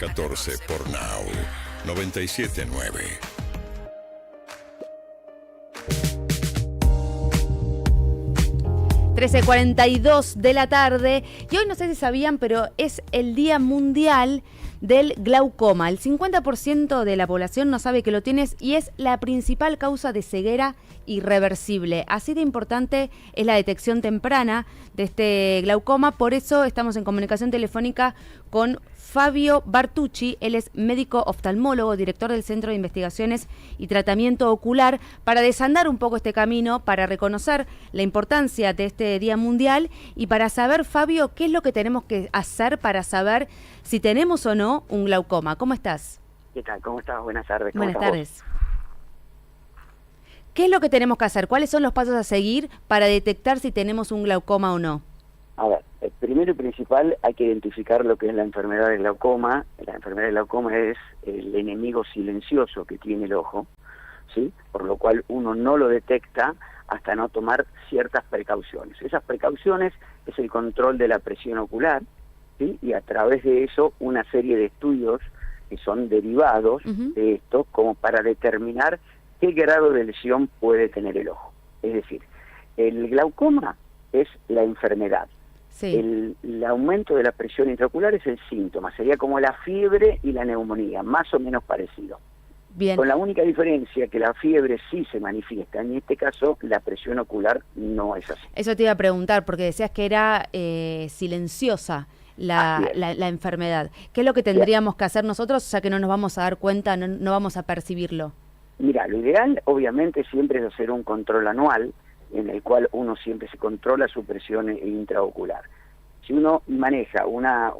14 por Now 97.9. ...13:42 de la tarde... y hoy no sé si sabían, pero es el Día Mundial del Glaucoma. El 50% de la población no sabe que lo tienes y es la principal causa de ceguera irreversible. Así de importante es la detección temprana de este glaucoma. Por eso estamos en comunicación telefónica con Fabio Bartucci. Él es médico oftalmólogo, director del Centro de Investigaciones y Tratamiento Ocular, para desandar un poco este camino, para reconocer la importancia de este Día Mundial y para saber, Fabio, qué es lo que tenemos que hacer para saber si tenemos o no un glaucoma. ¿Cómo estás? ¿Qué tal? ¿Cómo estás? Buenas tardes. Buenas tardes. ¿Qué es lo que tenemos que hacer? ¿Cuáles son los pasos a seguir para detectar si tenemos un glaucoma o no? A ver, primero y principal hay que identificar lo que es la enfermedad del glaucoma. La enfermedad del glaucoma es el enemigo silencioso que tiene el ojo, ¿sí? Por lo cual uno no lo detecta hasta no tomar ciertas precauciones. Esas precauciones es el control de la presión ocular, ¿sí? Y a través de eso una serie de estudios que son derivados de esto, como para determinar qué grado de lesión puede tener el ojo. Es decir, el glaucoma es la enfermedad. Sí. El aumento de la presión intraocular es el síntoma, sería como la fiebre y la neumonía, más o menos parecido. Bien. Con la única diferencia que la fiebre sí se manifiesta, en este caso la presión ocular no es así. Eso te iba a preguntar, porque decías que era silenciosa la enfermedad. ¿Qué es lo que tendríamos que hacer nosotros, ya que no nos vamos a dar cuenta, no vamos a percibirlo? Mira, lo ideal obviamente siempre es hacer un control anual, en el cual uno siempre se controla su presión intraocular. Si uno maneja una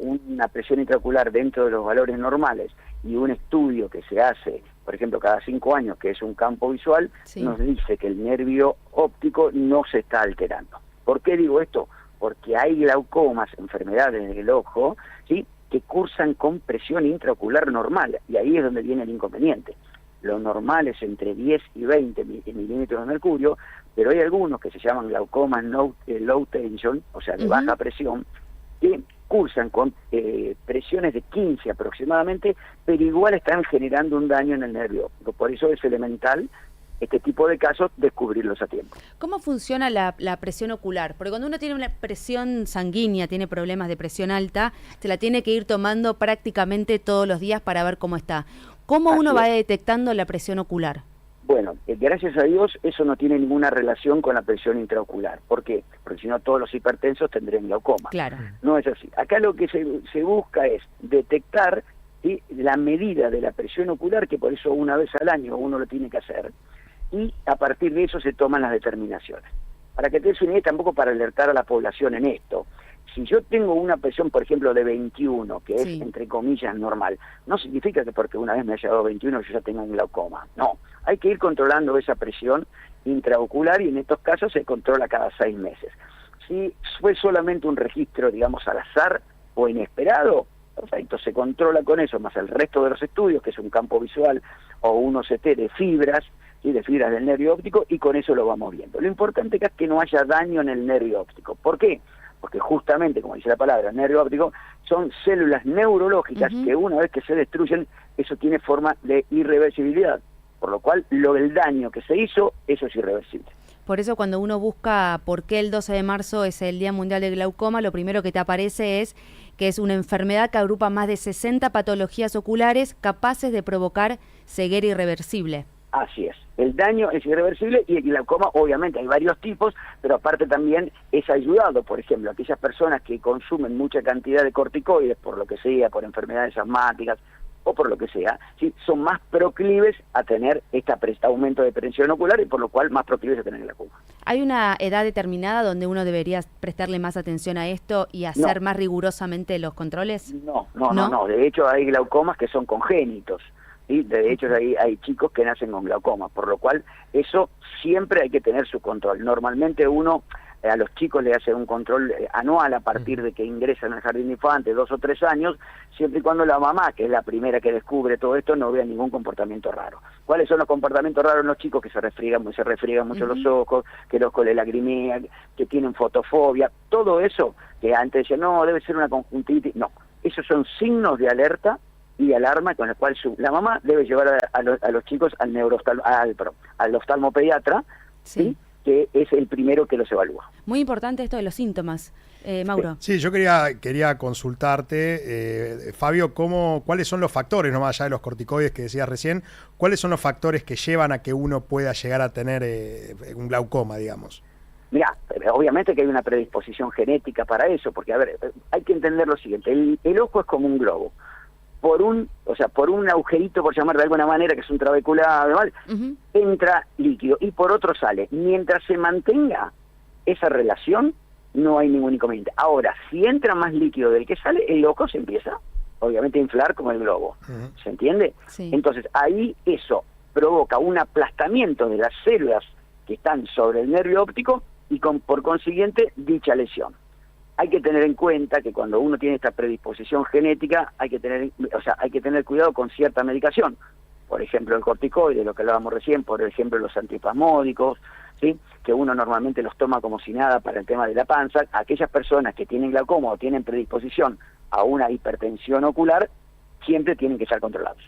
presión intraocular dentro de los valores normales y un estudio que se hace, por ejemplo, cada 5 años, que es un campo visual, sí, nos dice que el nervio óptico no se está alterando. ¿Por qué digo esto? Porque hay glaucomas, enfermedades del ojo, ¿sí?, que cursan con presión intraocular normal, y ahí es donde viene el inconveniente. Lo normal es entre 10 y 20 milímetros de mercurio, pero hay algunos que se llaman glaucomas low tension, o sea, de baja presión, que cursan con presiones de 15 aproximadamente, pero igual están generando un daño en el nervio óptico. Por eso es elemental este tipo de casos descubrirlos a tiempo. ¿Cómo funciona la presión ocular? Porque cuando uno tiene una presión sanguínea, tiene problemas de presión alta, se la tiene que ir tomando prácticamente todos los días para ver cómo está. ¿Cómo uno va detectando la presión ocular? Bueno, gracias a Dios eso no tiene ninguna relación con la presión intraocular. ¿Por qué? Porque si no todos los hipertensos tendrían glaucoma. Claro. No es así. Acá lo que se busca es detectar, ¿sí?, la medida de la presión ocular, que por eso una vez al año uno lo tiene que hacer, y a partir de eso se toman las determinaciones. Para que te des una idea, tampoco para alertar a la población en esto, si yo tengo una presión, por ejemplo, de 21, que es, entre comillas, normal, no significa que porque una vez me haya dado 21 yo ya tengo un glaucoma. No, hay que ir controlando esa presión intraocular y en estos casos se controla cada 6 meses. Si fue solamente un registro, digamos, al azar o inesperado, perfecto, se controla con eso, más el resto de los estudios, que es un campo visual o un OCT de fibras, ¿sí?, de fibras del nervio óptico, y con eso lo vamos viendo. Lo importante es que no haya daño en el nervio óptico. ¿Por qué? Porque justamente, como dice la palabra, el nervio óptico son células neurológicas que una vez que se destruyen, eso tiene forma de irreversibilidad. Por lo cual, el daño que se hizo, eso es irreversible. Por eso cuando uno busca por qué el 12 de marzo es el Día Mundial del Glaucoma, lo primero que te aparece es que es una enfermedad que agrupa más de 60 patologías oculares capaces de provocar ceguera irreversible. Así es. El daño es irreversible y el glaucoma, obviamente, hay varios tipos, pero aparte también es ayudado. Por ejemplo, aquellas personas que consumen mucha cantidad de corticoides, por lo que sea, por enfermedades asmáticas o por lo que sea, ¿sí?, son más proclives a tener este aumento de presión ocular y por lo cual más proclives a tener glaucoma. ¿Hay una edad determinada donde uno debería prestarle más atención a esto y hacer más rigurosamente los controles? No. De hecho, hay glaucomas que son congénitos. ¿Sí? De hecho, hay chicos que nacen con glaucoma, por lo cual eso siempre hay que tener su control. Normalmente uno a los chicos le hace un control anual a partir de que ingresan al jardín de infantes, 2 o 3 años, siempre y cuando la mamá, que es la primera que descubre todo esto, no vea ningún comportamiento raro. ¿Cuáles son los comportamientos raros en los chicos? Que se refriegan mucho los ojos, que los ojos le lagrimean, que tienen fotofobia, todo eso que antes decían, no, debe ser una conjuntivitis. No, esos son signos de alerta y alarma con la cual la mamá debe llevar a los chicos al oftalmopediatra, ¿sí? Que es el primero que los evalúa. Muy importante esto de los síntomas. Mauro. Sí, yo quería consultarte, Fabio, cuáles son los factores, no más allá de los corticoides que decías recién, cuáles son los factores que llevan a que uno pueda llegar a tener un glaucoma, digamos. Mira, obviamente que hay una predisposición genética para eso, porque, a ver, hay que entender lo siguiente, el ojo es como un globo. Por un agujerito, por llamar de alguna manera, que es un trabeculado, ¿vale? Entra líquido y por otro sale. Mientras se mantenga esa relación, no hay ningún inconveniente. Ahora, si entra más líquido del que sale, el ojo se empieza, obviamente, a inflar como el globo. ¿Se entiende? Sí. Entonces, ahí eso provoca un aplastamiento de las células que están sobre el nervio óptico y por consiguiente, dicha lesión. Hay que tener en cuenta que cuando uno tiene esta predisposición genética, hay que tener cuidado con cierta medicación. Por ejemplo, el corticoide, lo que hablábamos recién, por ejemplo, los antiespasmódicos, ¿sí? Que uno normalmente los toma como si nada para el tema de la panza. Aquellas personas que tienen glaucoma o tienen predisposición a una hipertensión ocular, siempre tienen que estar controlados.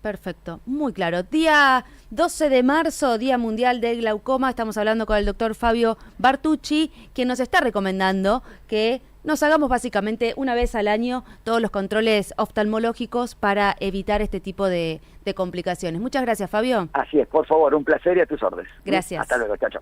Perfecto, muy claro. Día 12 de marzo, Día Mundial del Glaucoma. Estamos hablando con el doctor Fabio Bartucci, quien nos está recomendando que nos hagamos básicamente una vez al año todos los controles oftalmológicos para evitar este tipo de complicaciones. Muchas gracias, Fabio. Así es, por favor, un placer y a tus órdenes. Gracias. Hasta luego, chao, chao.